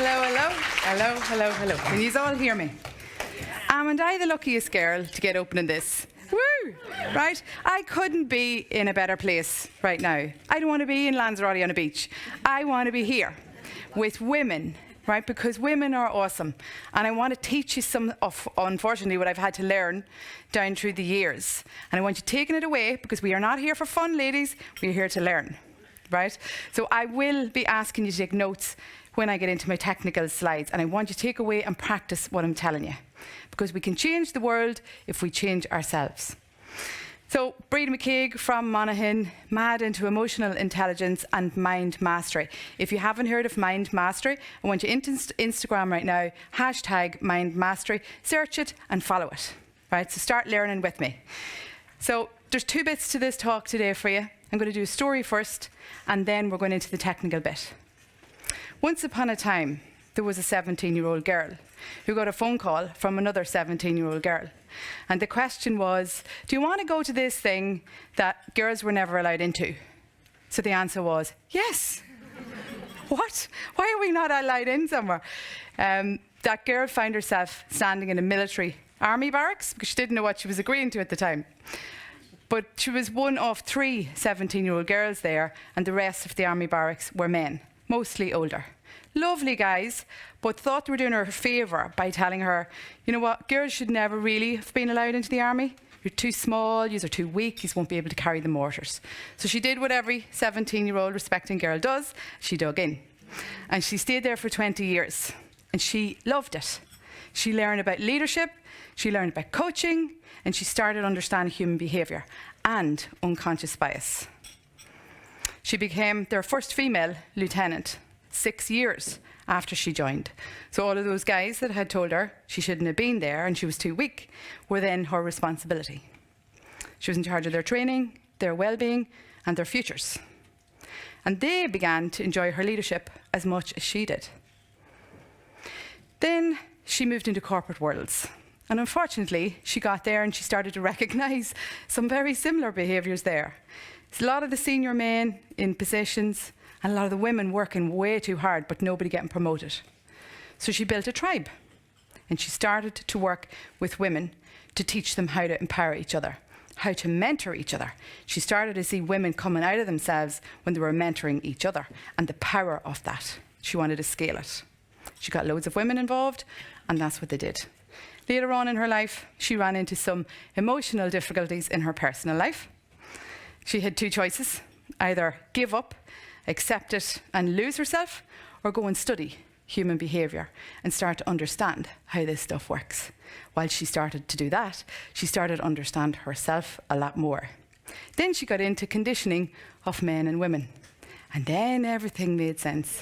Hello. Can you all hear me? And I the luckiest girl to get opening this. Woo! Right? I couldn't be in a better place right now. I don't want to be in Lanzarote on a beach. I want to be here with women, right? Because women are awesome. And I want to teach you some of, unfortunately, what I've had to learn down through the years. And I want you taking it away because we are not here for fun, ladies. We're here to learn, right? So I will be asking you to take notes when I get into my technical slides. And I want you to take away and practice what I'm telling you. Because we can change the world if we change ourselves. So, Breda McCaig from Monaghan, mad into emotional intelligence and mind mastery. If you haven't heard of mind mastery, I want you into Instagram right now, hashtag mind mastery, search it and follow it. Right, so start learning with me. So, there's two bits to this talk today for you. I'm going to do a story first, and then we're going into the technical bit. Once upon a time, there was a 17-year-old girl who got a phone call from another 17-year-old girl. And the question was, do you want to go to this thing that girls were never allowed into? So the answer was, yes. What? Why are we not allowed in somewhere? That girl found herself standing in a military army barracks because she didn't know what she was agreeing to at the time. But she was one of 3 17-year-old girls there, and the rest of the army barracks were men, mostly older. Lovely guys, but thought they were doing her a favour by telling her, you know what, girls should never really have been allowed into the army. You're too small, you're too weak, you won't be able to carry the mortars. So she did what every 17-year-old respecting girl does, she dug in. And she stayed there for 20 years, and she loved it. She learned about leadership, she learned about coaching, and she started understanding human behaviour and unconscious bias. She became their first female lieutenant 6 years after she joined. So all of those guys that had told her she shouldn't have been there and she was too weak were then her responsibility. She was in charge of their training, their well-being, and their futures. And they began to enjoy her leadership as much as she did. Then she moved into corporate worlds. And unfortunately, she got there and she started to recognise some very similar behaviours there. It's a lot of the senior men in positions and a lot of the women working way too hard, but nobody getting promoted. So she built a tribe, and she started to work with women to teach them how to empower each other, how to mentor each other. She started to see women coming out of themselves when they were mentoring each other, and the power of that. She wanted to scale it. She got loads of women involved, and that's what they did. Later on in her life, she ran into some emotional difficulties in her personal life. She had 2 choices, either give up, accept it and lose herself, or go and study human behaviour and start to understand how this stuff works. While she started to do that, she started to understand herself a lot more. Then she got into conditioning of men and women. And then everything made sense.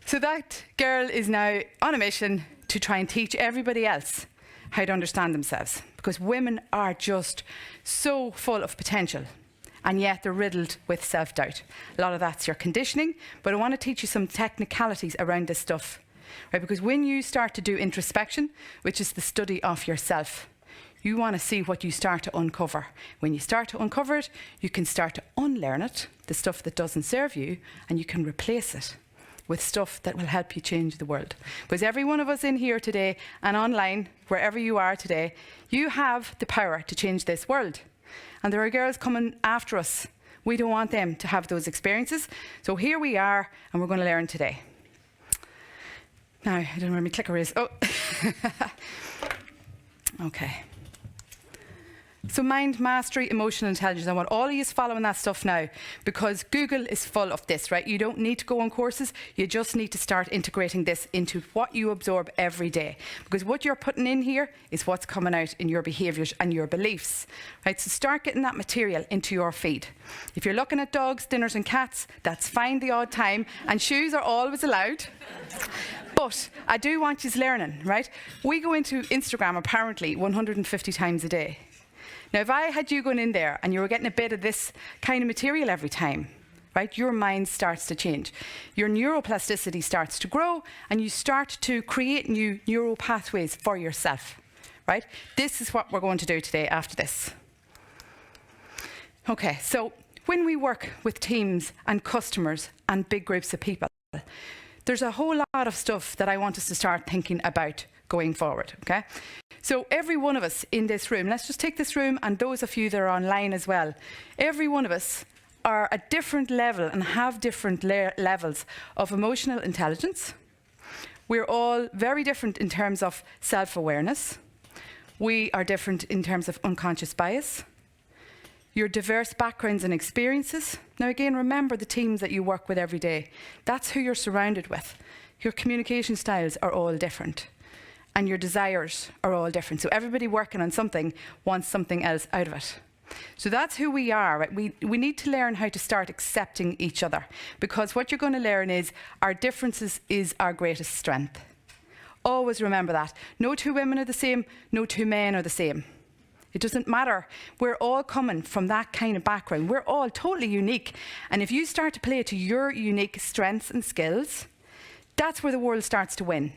So that girl is now on a mission to try and teach everybody else how to understand themselves. Because women are just so full of potential. And yet they're riddled with self-doubt. A lot of that's your conditioning, but I want to teach you some technicalities around this stuff. Right? Because when you start to do introspection, which is the study of yourself, you want to see what you start to uncover. When you start to uncover it, you can start to unlearn it, the stuff that doesn't serve you, and you can replace it with stuff that will help you change the world. Because every one of us in here today and online, wherever you are today, you have the power to change this world. And there are girls coming after us. We don't want them to have those experiences. So here we are, and we're going to learn today. Now, I don't know where my clicker is. Oh. Okay. So mind mastery, emotional intelligence. I want all of you following that stuff now, because Google is full of this, right? You don't need to go on courses. You just need to start integrating this into what you absorb every day. Because what you're putting in here is what's coming out in your behaviours and your beliefs, right? So start getting that material into your feed. If you're looking at dogs, dinners and cats, that's fine the odd time, and shoes are always allowed. But I do want you learning, right? We go into Instagram apparently 150 times a day. Now, if I had you going in there and you were getting a bit of this kind of material every time, right, your mind starts to change. Your neuroplasticity starts to grow, and you start to create new neural pathways for yourself, right? This is what we're going to do today after this. Okay, so when we work with teams and customers and big groups of people, there's a whole lot of stuff that I want us to start thinking about going forward, okay? So every one of us in this room, let's just take this room and those of you that are online as well, every one of us are at different level and have different levels of emotional intelligence. We're all very different in terms of self-awareness. We are different in terms of unconscious bias. Your diverse backgrounds and experiences. Now again, remember the teams that you work with every day. That's who you're surrounded with. Your communication styles are all different. And your desires are all different. So everybody working on something wants something else out of it. So that's who we are, right? We need to learn how to start accepting each other, because what you're going to learn is our differences is our greatest strength. Always remember that. No two women are the same, no two men are the same. It doesn't matter. We're all coming from that kind of background. We're all totally unique. And if you start to play to your unique strengths and skills, that's where the world starts to win.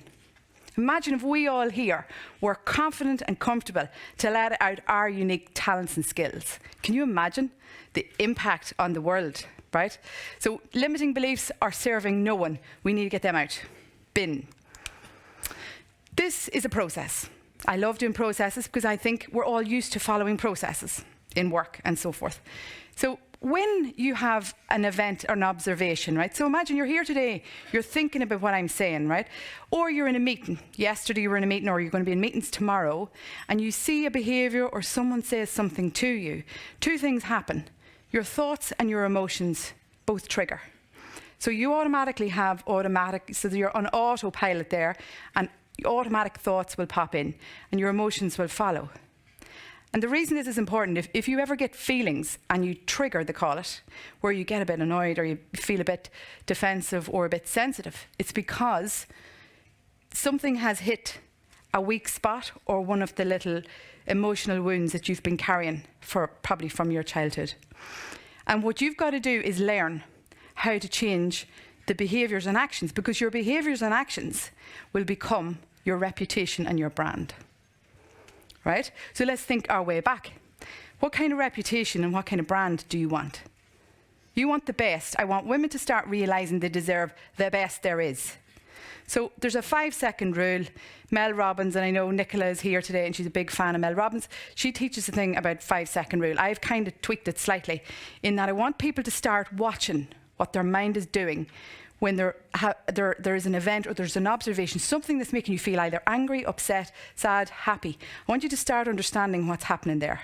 Imagine if we all here were confident and comfortable to let out our unique talents and skills. Can you imagine the impact on the world, right? So limiting beliefs are serving no one. We need to get them out. Bin. This is a process. I love doing processes because I think we're all used to following processes in work and so forth. So when you have an event or an observation, right? So imagine you're here today, you're thinking about what I'm saying, right? Or you're in a meeting. Yesterday you were in a meeting, or you're going to be in meetings tomorrow, and you see a behaviour or someone says something to you. Two things happen. Your thoughts and your emotions both trigger. So you automatically have so you're on autopilot there, and automatic thoughts will pop in and your emotions will follow. And the reason this is important, if you ever get feelings and you trigger, they call it, where you get a bit annoyed or you feel a bit defensive or a bit sensitive, it's because something has hit a weak spot or one of the little emotional wounds that you've been carrying probably from your childhood. And what you've got to do is learn how to change the behaviours and actions, because your behaviours and actions will become your reputation and your brand. Right? So let's think our way back. What kind of reputation and what kind of brand do you want? You want the best. I want women to start realising they deserve the best there is. So there's a 5-second rule. Mel Robbins, and I know Nicola is here today and she's a big fan of Mel Robbins, she teaches a thing about 5-second rule. I've kind of tweaked it slightly in that I want people to start watching what their mind is doing when there is an event or there's an observation, something that's making you feel either angry, upset, sad, happy. I want you to start understanding what's happening there.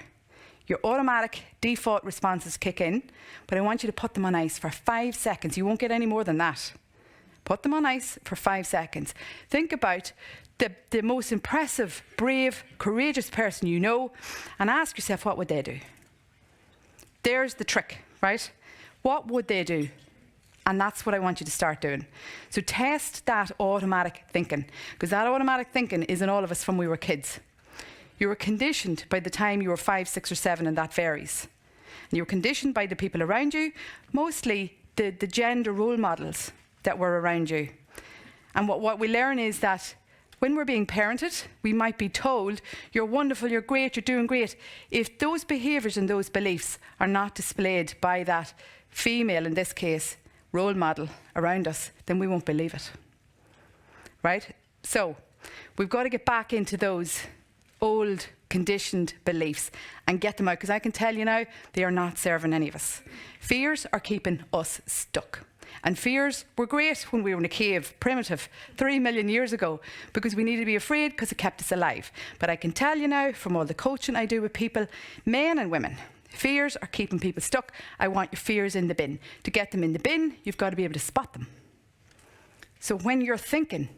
Your automatic default responses kick in, but I want you to put them on ice for 5 seconds. You won't get any more than that. Put them on ice for 5 seconds. Think about the most impressive, brave, courageous person you know, and ask yourself, what would they do? There's the trick, right? What would they do? And that's what I want you to start doing. So test that automatic thinking, because that automatic thinking is in all of us from we were kids. You were conditioned by the time you were 5, 6 or 7, and that varies. And you were conditioned by the people around you, mostly the gender role models that were around you. And what we learn is that when we're being parented, we might be told, you're wonderful, you're great, you're doing great. If those behaviours and those beliefs are not displayed by that female, in this case, role model around us, then we won't believe it. Right? So we've got to get back into those old conditioned beliefs and get them out, because I can tell you now, they are not serving any of us. Fears are keeping us stuck. And fears were great when we were in a cave, primitive, 3 million years ago, because we needed to be afraid because it kept us alive. But I can tell you now, from all the coaching I do with people, men and women, fears are keeping people stuck. I want your fears in the bin. To get them in the bin, you've got to be able to spot them. So when you're thinking,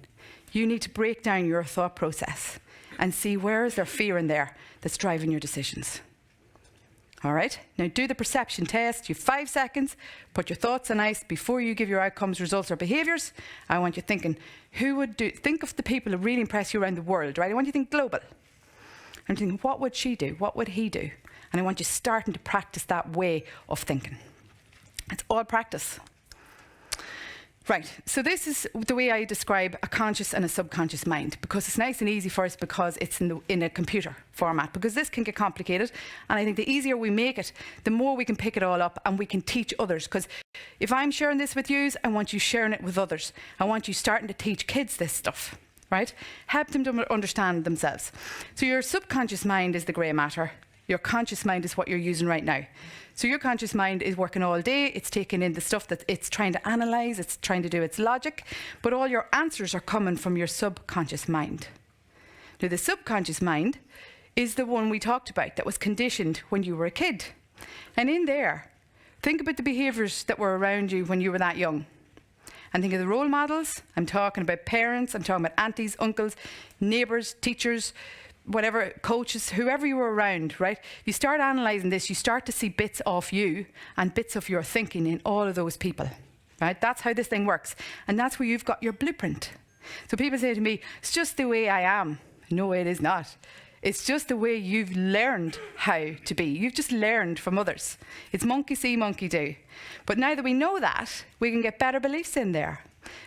you need to break down your thought process and see where is there fear in there that's driving your decisions. All right, now do the perception test. You have 5 seconds, put your thoughts on ice before you give your outcomes, results or behaviours. I want you thinking, think of the people who really impress you around the world, right? I want you to think global. I'm thinking, what would she do? What would he do? And I want you starting to practice that way of thinking. It's all practice. Right, so this is the way I describe a conscious and a subconscious mind, because it's nice and easy for us because it's in a computer format, because this can get complicated, and I think the easier we make it, the more we can pick it all up and we can teach others. Because if I'm sharing this with you, I want you sharing it with others. I want you starting to teach kids this stuff, right? Help them to understand themselves. So your subconscious mind is the grey matter. Your conscious mind is what you're using right now. So your conscious mind is working all day, it's taking in the stuff that it's trying to analyse, it's trying to do its logic, but all your answers are coming from your subconscious mind. Now the subconscious mind is the one we talked about that was conditioned when you were a kid. And in there, think about the behaviours that were around you when you were that young. And think of the role models. I'm talking about parents, I'm talking about aunties, uncles, neighbours, teachers, whatever, coaches, whoever you were around, right? You start analysing this, you start to see bits of you and bits of your thinking in all of those people, right? That's how this thing works. And that's where you've got your blueprint. So people say to me, it's just the way I am. No, it is not. It's just the way you've learned how to be. You've just learned from others. It's monkey see, monkey do. But now that we know that, we can get better beliefs in there.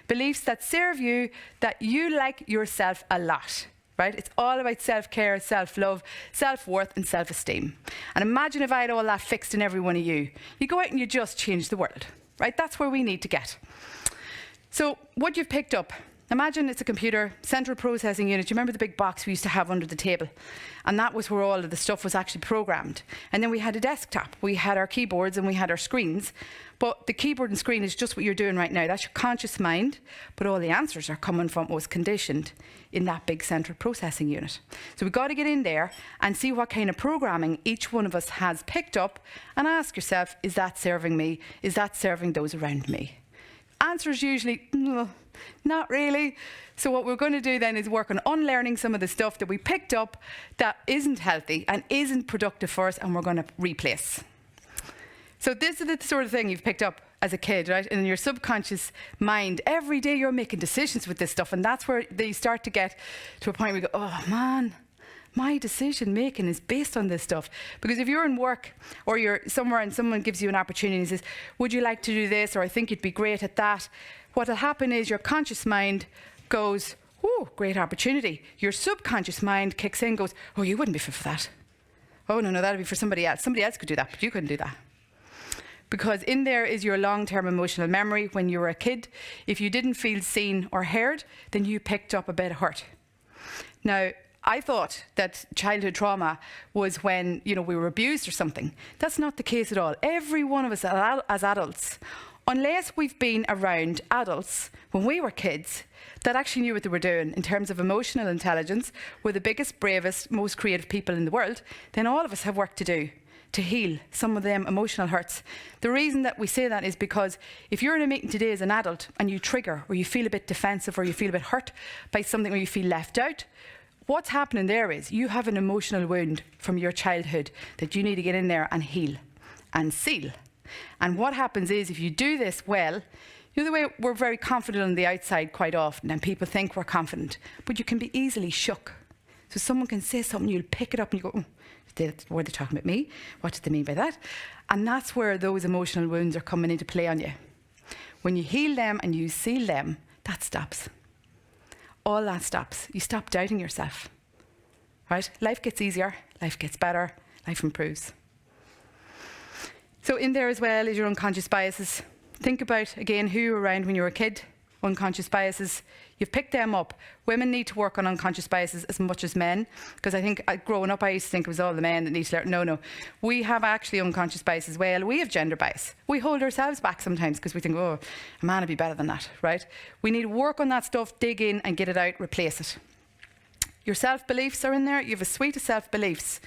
Beliefs that serve you, that you like yourself a lot. Right? It's all about self-care, self-love, self-worth and self-esteem. And imagine if I had all that fixed in every one of you. You go out and you just change the world. Right? That's where we need to get. So what you've picked up, imagine it's a computer, central processing unit. You remember the big box we used to have under the table? And that was where all of the stuff was actually programmed. And then we had a desktop. We had our keyboards and we had our screens. But the keyboard and screen is just what you're doing right now. That's your conscious mind. But all the answers are coming from what was conditioned in that big central processing unit. So we've got to get in there and see what kind of programming each one of us has picked up and ask yourself, is that serving me? Is that serving those around me? Answer is usually, no, not really. So what we're going to do then is work on unlearning some of the stuff that we picked up that isn't healthy and isn't productive for us, and we're going to replace. So this is the sort of thing you've picked up as a kid, right? And in your subconscious mind, every day you're making decisions with this stuff, and that's where they start to get to a point where you go, oh man, my decision making is based on this stuff. Because if you're in work or you're somewhere and someone gives you an opportunity and says, would you like to do this? Or I think you'd be great at that. What'll happen is your conscious mind goes, oh, great opportunity. Your subconscious mind kicks in, goes, oh, you wouldn't be fit for that. Oh, no, that'd be for somebody else. Somebody else could do that, but you couldn't do that. Because in there is your long-term emotional memory when you were a kid. If you didn't feel seen or heard, then you picked up a bit of hurt. Now, I thought that childhood trauma was when, we were abused or something. That's not the case at all. Every one of us as adults, unless we've been around adults when we were kids that actually knew what they were doing in terms of emotional intelligence, were the biggest, bravest, most creative people in the world, then all of us have work to do to heal some of them emotional hurts. The reason that we say that is because if you're in a meeting today as an adult and you trigger or you feel a bit defensive or you feel a bit hurt by something or you feel left out, what's happening there is you have an emotional wound from your childhood that you need to get in there and heal and seal. And what happens is if you do this well, the way we're very confident on the outside quite often and people think we're confident, but you can be easily shook. So someone can say something, you'll pick it up and you go, were they talking about me? What did they mean by that? And that's where those emotional wounds are coming into play on you. When you heal them and you seal them, that stops. All that stops. You stop doubting yourself. Right? Life gets easier, life gets better, life improves. So in there as well is your unconscious biases. Think about, again, who you were around when you were a kid. Unconscious biases. You've picked them up. Women need to work on unconscious biases as much as men, because I think growing up I used to think it was all the men that need to learn. No. We have actually unconscious bias as well. We have gender bias. We hold ourselves back sometimes because we think, oh, a man would be better than that, right? We need to work on that stuff, dig in and get it out, replace it. Your self-beliefs are in there. You have a suite of self-beliefs.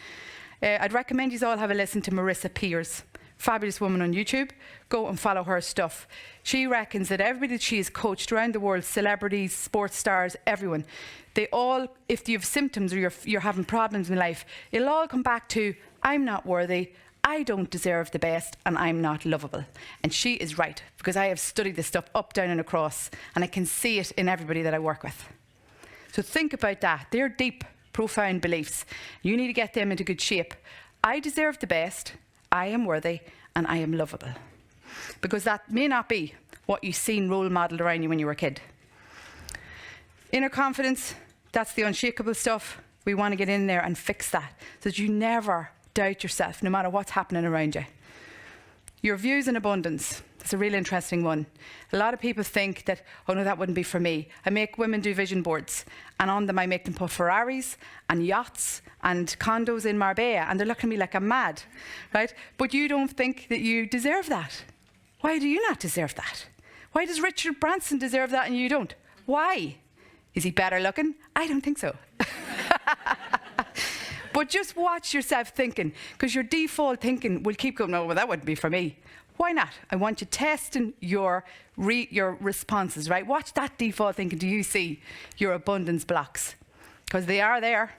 I'd recommend you all have a listen to Marissa Peers. Fabulous woman on YouTube. Go and follow her stuff. She reckons that everybody that she has coached around the world, celebrities, sports stars, everyone, they all, if you have symptoms or you're having problems in life, it'll all come back to, I'm not worthy, I don't deserve the best, and I'm not lovable. And she is right, because I have studied this stuff up, down and across, and I can see it in everybody that I work with. So think about that. They're deep, profound beliefs. You need to get them into good shape. I deserve the best, I am worthy, and I am lovable. Because that may not be what you've seen role modelled around you when you were a kid. Inner confidence, that's the unshakable stuff. We want to get in there and fix that so that you never doubt yourself, no matter what's happening around you. Your views in abundance. It's a really interesting one. A lot of people think that, oh no, that wouldn't be for me. I make women do vision boards, and on them I make them put Ferraris and yachts and condos in Marbella, and they're looking at me like I'm mad, right? But you don't think that you deserve that. Why do you not deserve that? Why does Richard Branson deserve that and you don't? Why? Is he better looking? I don't think so. But just watch yourself thinking, because your default thinking will keep going, no, well, that wouldn't be for me. Why not? I want you testing your responses, right? Watch that default thinking. Do you see your abundance blocks? Because they are there,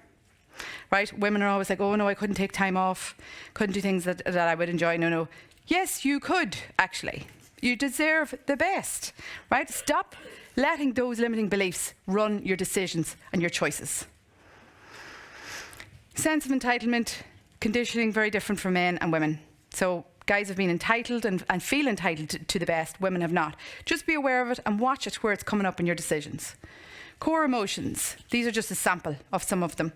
right? Women are always like, oh no, I couldn't take time off, couldn't do things that I would enjoy. No. Yes, you could, actually. You deserve the best, right? Stop letting those limiting beliefs run your decisions and your choices. Sense of entitlement, conditioning, very different for men and women. So guys have been entitled and feel entitled to the best, women have not. Just be aware of it and watch it where it's coming up in your decisions. Core emotions, these are just a sample of some of them.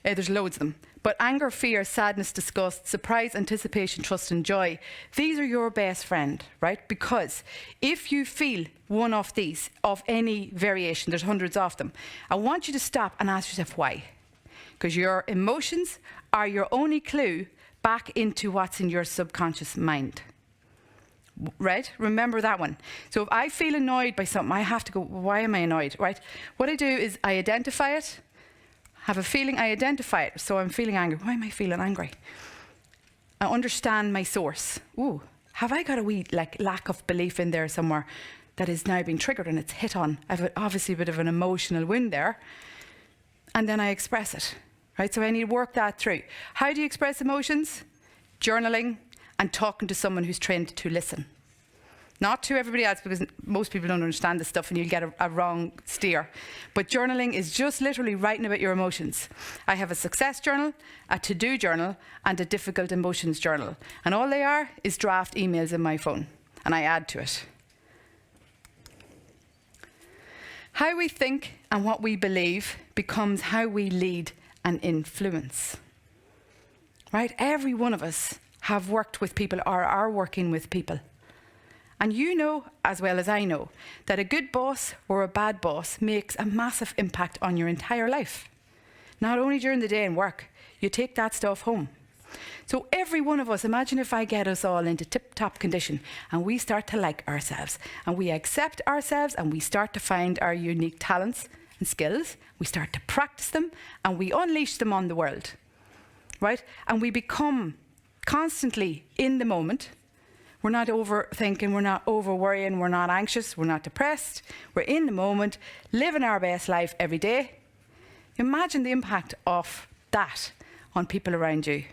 There's loads of them. But anger, fear, sadness, disgust, surprise, anticipation, trust and joy, these are your best friend, right? Because if you feel one of these, of any variation, there's hundreds of them, I want you to stop and ask yourself why. Because your emotions are your only clue back into what's in your subconscious mind. Right? Remember that one. So if I feel annoyed by something, I have to go, why am I annoyed? Right? What I do is I identify it, have a feeling, I identify it. So I'm feeling angry. Why am I feeling angry? I understand my source. Ooh, have I got a wee lack of belief in there somewhere that is now being triggered and it's hit on? I have obviously a bit of an emotional wound there. And then I express it. Right? So I need to work that through. How do you express emotions? Journaling and talking to someone who's trained to listen. Not to everybody else, because most people don't understand this stuff and you'll get a wrong steer. But journaling is just literally writing about your emotions. I have a success journal, a to-do journal, and a difficult emotions journal. And all they are is draft emails in my phone. And I add to it. How we think and what we believe becomes how we lead and influence. Right? Every one of us have worked with people or are working with people. And you know, as well as I know, that a good boss or a bad boss makes a massive impact on your entire life. Not only during the day in work, you take that stuff home. So every one of us, imagine if I get us all into tip-top condition and we start to like ourselves and we accept ourselves and we start to find our unique talents and skills, we start to practice them and we unleash them on the world, right? And we become constantly in the moment. We're not overthinking, we're not over-worrying, we're not anxious, we're not depressed. We're in the moment, living our best life every day. Imagine the impact of that on people around you.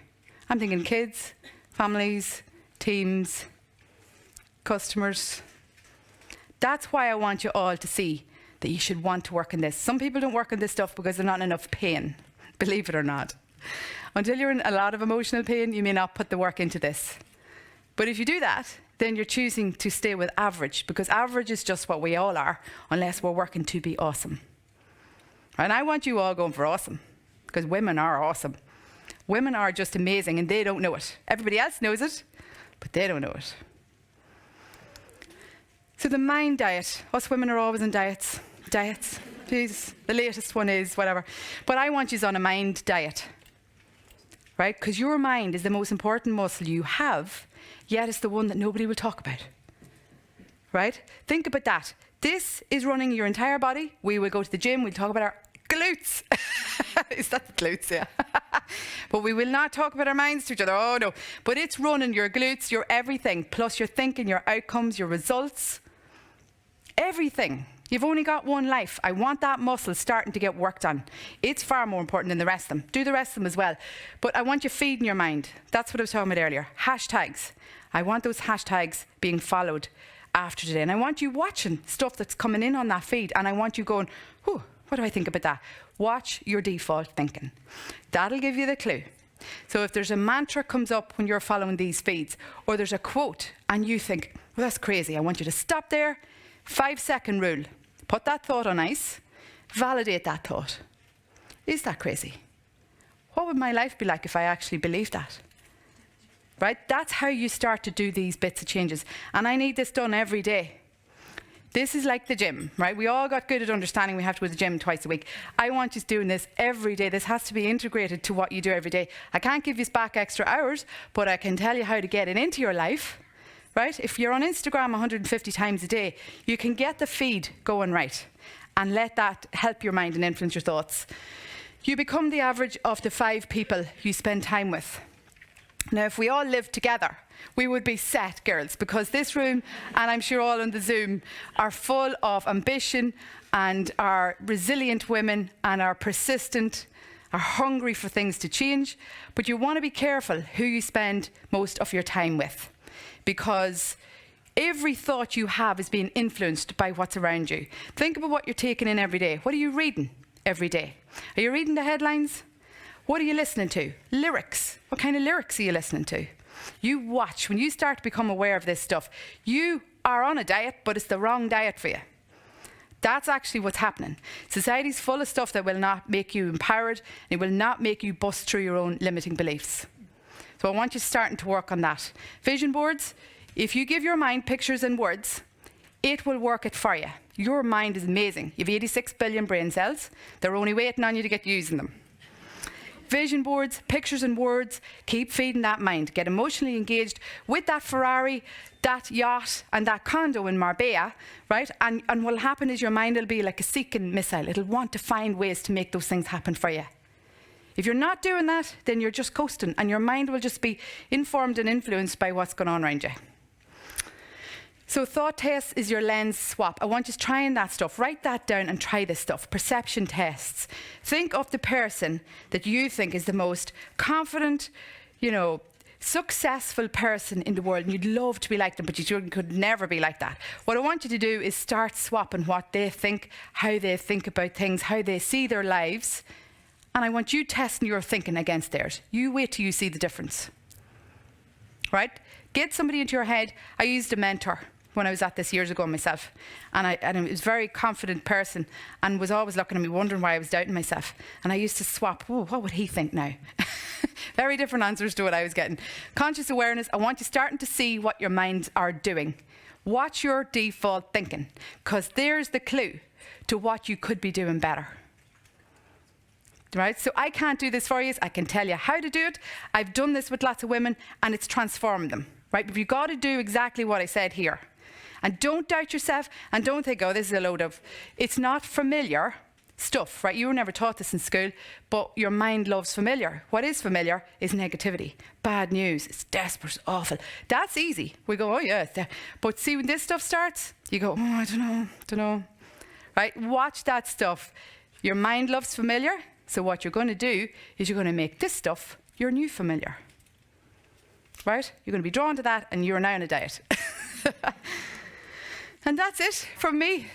I'm thinking kids, families, teams, customers. That's why I want you all to see that you should want to work in this. Some people don't work on this stuff because they're not in enough pain, believe it or not. Until you're in a lot of emotional pain, you may not put the work into this. But if you do that, then you're choosing to stay with average, because average is just what we all are, unless we're working to be awesome. And I want you all going for awesome, because women are awesome. Women are just amazing, and they don't know it. Everybody else knows it, but they don't know it. So the mind diet. Us women are always in diets. Please, the latest one is whatever. But I want you on a mind diet, right? Because your mind is the most important muscle you have, yet it's the one that nobody will talk about, right? Think about that. This is running your entire body. We will go to the gym, we'll talk about our glutes. Is that the glutes? Yeah. But we will not talk about our minds to each other. Oh no. But it's running your glutes, your everything, plus your thinking, your outcomes, your results, everything. You've only got one life. I want that muscle starting to get worked on. It's far more important than the rest of them. Do the rest of them as well. But I want you feeding your mind. That's what I was talking about earlier. Hashtags. I want those hashtags being followed after today. And I want you watching stuff that's coming in on that feed. And I want you going, whew, what do I think about that? Watch your default thinking. That'll give you the clue. So if there's a mantra comes up when you're following these feeds, or there's a quote and you think, Well, that's crazy. I want you to stop there. 5-second rule. Put that thought on ice. Validate that thought. Is that crazy? What would my life be like if I actually believed that? Right? That's how you start to do these bits of changes. And I need this done every day. This is like the gym, right? We all got good at understanding we have to go to the gym twice a week. I want you doing this every day. This has to be integrated to what you do every day. I can't give you back extra hours, but I can tell you how to get it into your life, right? If you're on Instagram 150 times a day, you can get the feed going right and let that help your mind and influence your thoughts. You become the average of the 5 people you spend time with. Now, if we all lived together, we would be set, girls, because this room, and I'm sure all on the Zoom, are full of ambition and are resilient women and are persistent, are hungry for things to change. But you want to be careful who you spend most of your time with, because every thought you have is being influenced by what's around you. Think about what you're taking in every day. What are you reading every day? Are you reading the headlines? What are you listening to? Lyrics. What kind of lyrics are you listening to? You watch. When you start to become aware of this stuff, you are on a diet, but it's the wrong diet for you. That's actually what's happening. Society's full of stuff that will not make you empowered, and it will not make you bust through your own limiting beliefs. So I want you starting to work on that. Vision boards, if you give your mind pictures and words, it will work it for you. Your mind is amazing. You have 86 billion brain cells. They're only waiting on you to get using them. Vision boards, pictures and words, keep feeding that mind. Get emotionally engaged with that Ferrari, that yacht and that condo in Marbella, right? And what will happen is your mind will be like a seeking missile. It'll want to find ways to make those things happen for you. If you're not doing that, then you're just coasting and your mind will just be informed and influenced by what's going on around you. So thought test is your lens swap. I want you to try that stuff. Write that down and try this stuff. Perception tests. Think of the person that you think is the most confident, successful person in the world. And you'd love to be like them, but you could never be like that. What I want you to do is start swapping what they think, how they think about things, how they see their lives. And I want you testing your thinking against theirs. You wait till you see the difference. Right? Get somebody into your head. I used a mentor when I was at this years ago myself. And it was a very confident person and was always looking at me, wondering why I was doubting myself. And I used to swap, what would he think now? Very different answers to what I was getting. Conscious awareness, I want you starting to see what your minds are doing. Watch your default thinking, because there's the clue to what you could be doing better. Right? So I can't do this for you. I can tell you how to do it. I've done this with lots of women and it's transformed them. Right? But you've got to do exactly what I said here. And don't doubt yourself and don't think, this is a load of... It's not familiar stuff, right? You were never taught this in school, but your mind loves familiar. What is familiar is negativity, bad news, it's desperate, awful. That's easy. We go, oh yeah. But see, when this stuff starts, you go, I don't know. Right? Watch that stuff. Your mind loves familiar, so what you're going to do is you're going to make this stuff your new familiar. Right? You're going to be drawn to that and you're now on a diet. And that's it from me.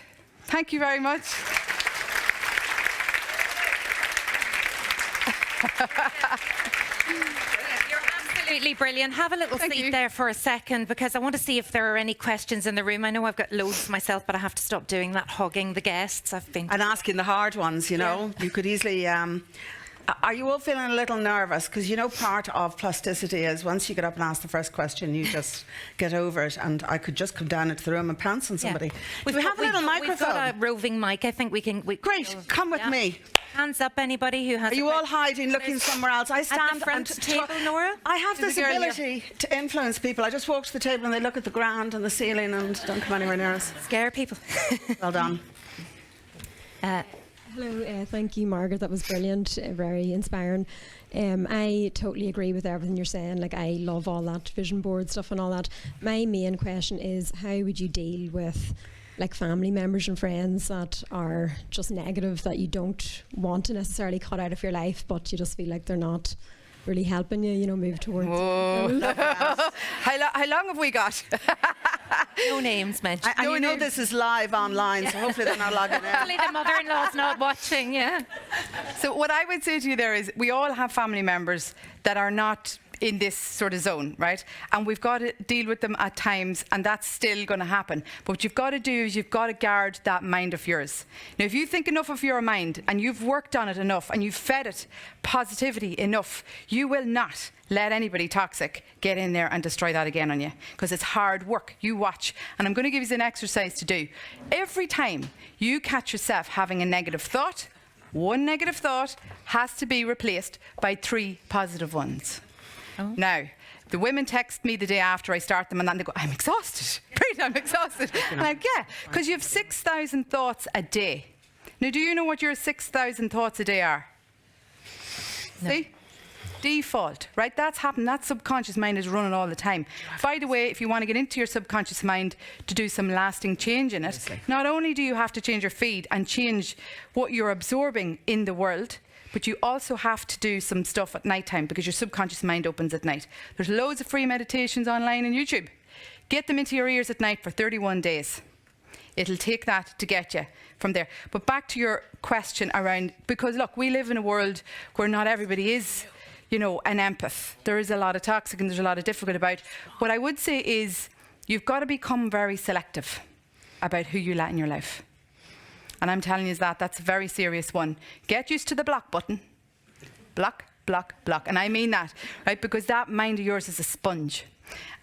Thank you very much. You're absolutely brilliant. Have a little seat there for a second, because I want to see if there are any questions in the room. I know I've got loads myself, but I have to stop doing that, hugging the guests. And asking the hard ones, Yeah. You could easily... Are you all feeling a little nervous? Because part of plasticity is once you get up and ask the first question, you just get over it. And I could just come down into the room and pounce on somebody. Yeah. We have a little microphone. We've got a roving mic. I think we can... Great, come with me. Hands up, anybody who has... Are you all hiding, looking somewhere else? I stand at the front table, Nora? I have this ability to influence people. I just walk to the table and they look at the ground and the ceiling and don't come anywhere near us. Scare people. Well done. Hello, thank you, Margaret. That was brilliant, very inspiring. I totally agree with everything you're saying. I love all that vision board stuff and all that. My main question is, how would you deal with family members and friends that are just negative, that you don't want to necessarily cut out of your life, but you just feel like they're not really helping you, move towards... How long have we got? No names mentioned. And this is live online, so hopefully they're not logging in. Hopefully the mother-in-law's not watching, yeah. So what I would say to you there is, we all have family members that are not in this sort of zone, right? And we've got to deal with them at times, and that's still going to happen. But what you've got to do is you've got to guard that mind of yours. Now, if you think enough of your mind and you've worked on it enough and you've fed it positivity enough, you will not let anybody toxic get in there and destroy that again on you, because it's hard work. You watch. And I'm going to give you an exercise to do. Every time you catch yourself having a negative thought, one negative thought has to be replaced by 3 positive ones. Oh. Now, the women text me the day after I start them, and then they go, I'm exhausted. Breda, I'm exhausted. I'm like, yeah, because you have 6,000 thoughts a day. Now, do you know what your 6,000 thoughts a day are? No. See? Default, right? That's happened. That subconscious mind is running all the time. By the way, if you want to get into your subconscious mind to do some lasting change in it, not only do you have to change your feed and change what you're absorbing in the world, but you also have to do some stuff at night time, because your subconscious mind opens at night. There's loads of free meditations online on YouTube. Get them into your ears at night for 31 days. It'll take that to get you from there. But back to your question around, because look, we live in a world where not everybody is, you know, an empath. There is a lot of toxic and there's a lot of difficult about. What I would say is you've got to become very selective about who you let in your life. And I'm telling you that's a very serious one. Get used to the block button. Block, block, block. And I mean that, right? Because that mind of yours is a sponge.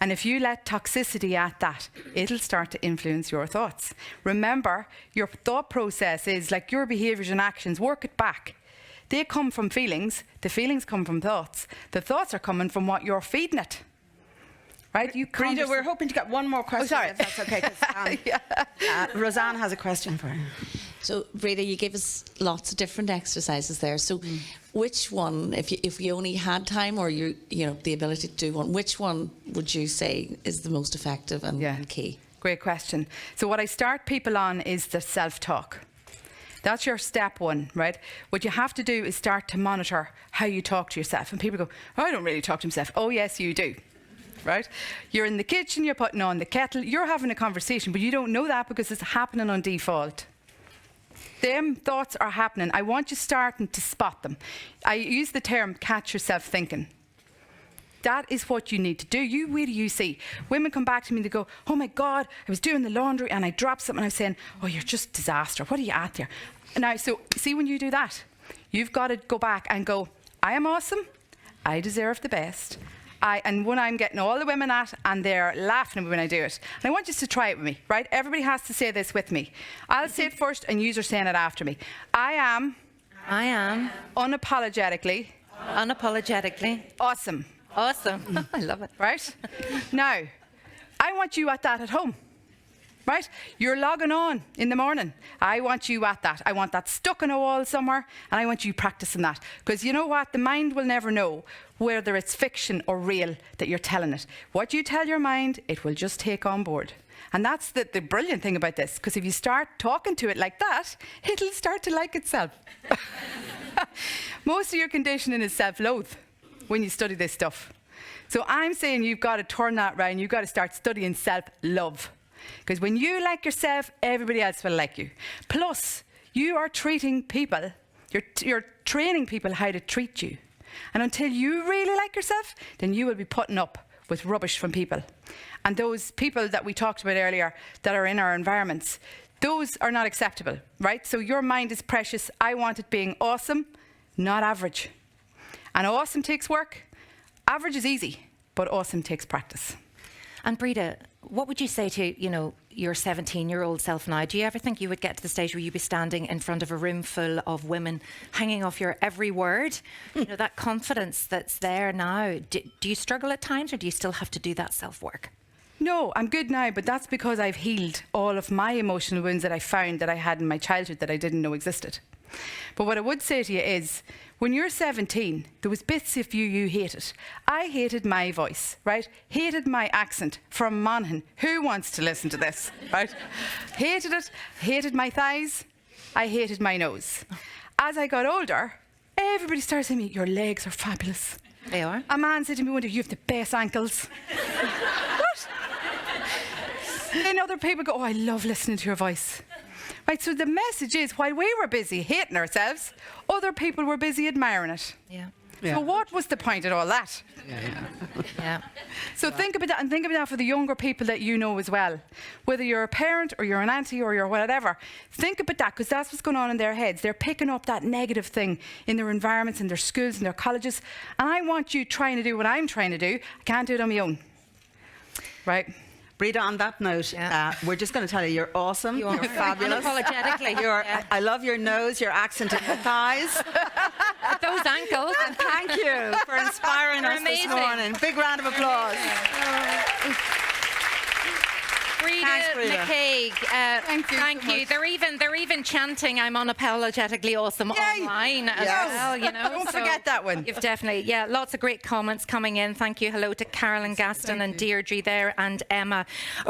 And if you let toxicity at that, it'll start to influence your thoughts. Remember, your thought process is like your behaviours and actions. Work it back. They come from feelings. The feelings come from thoughts. The thoughts are coming from what you're feeding it. Right? Breda, we're hoping to get one more question, if that's okay. Roseanne has a question for you. So, Breda, you gave us lots of different exercises there. So, which one, if you only had time or you know the ability to do one, which one would you say is the most effective and key? Great question. So, what I start people on is the self-talk. That's your step one, right? What you have to do is start to monitor how you talk to yourself. And people go, oh, I don't really talk to myself. Oh, yes, you do. Right? You're in the kitchen, you're putting on the kettle, you're having a conversation, but you don't know that because it's happening on default. Them thoughts are happening. I want you starting to spot them. I use the term catch yourself thinking. That is what you need to do. Where do you see? Women come back to me and they go, oh my God, I was doing the laundry and I dropped something. I was saying, oh, you're just disaster. What are you at there? Now, so see, when you do that, you've got to go back and go, I am awesome. I deserve the best. And when I'm getting all the women at, and they're laughing at me when I do it. And I want you to try it with me, right? Everybody has to say this with me. I'll say it first and you are saying it after me. I am unapologetically awesome. Awesome. I love it. Right? Now, I want you at that at home. Right? You're logging on in the morning. I want you at that. I want that stuck on a wall somewhere, and I want you practicing that. Because you know what? The mind will never know whether it's fiction or real that you're telling it. What you tell your mind, it will just take on board. And that's the brilliant thing about this, because if you start talking to it like that, it'll start to like itself. Most of your conditioning is self-loathe when you study this stuff. So I'm saying you've got to turn that round. You've got to start studying self-love. Because when you like yourself, everybody else will like you. Plus, you are treating people, you're training people how to treat you. And until you really like yourself, then you will be putting up with rubbish from people. And those people that we talked about earlier that are in our environments, those are not acceptable, right? So your mind is precious. I want it being awesome, not average. And awesome takes work. Average is easy, but awesome takes practice. And Breda, what would you say to, your 17-year-old self now? Do you ever think you would get to the stage where you'd be standing in front of a room full of women hanging off your every word? That confidence that's there now. Do you struggle at times, or do you still have to do that self-work? No, I'm good now, but that's because I've healed all of my emotional wounds that I found that I had in my childhood that I didn't know existed. But what I would say to you is, when you're 17, there was bits of you hated. I hated my voice, right? Hated my accent from Monaghan. Who wants to listen to this, right? Hated it, hated my thighs, I hated my nose. As I got older, everybody started saying to me, your legs are fabulous. They are? A man said to me one day, you have the best ankles. What? Then other people go, oh, I love listening to your voice. Right, so the message is, while we were busy hating ourselves, other people were busy admiring it. Yeah. Yeah. So what was the point of all that? Yeah. So think about that, and think about that for the younger people that you know as well. Whether you're a parent or you're an auntie or you're whatever, think about that, because that's what's going on in their heads. They're picking up that negative thing in their environments, in their schools, in their colleges. And I want you trying to do what I'm trying to do. I can't do it on my own. Right? Breda, on that note, we're just going to tell you you're awesome. You are You're fabulous. unapologetically. I love your nose, your accent, and your thighs. With those ankles. And thank you for inspiring You're us this amazing. morning. Big round of applause. Breda, Thanks, Breda. McCaig, Thank you so much. They're even chanting "I'm unapologetically awesome" Yay. online as Yes. well. You know, Don't so forget that one. You've definitely, lots of great comments coming in. Thank you. Hello to Carolyn Gaston and Deirdre there, and Emma. Okay.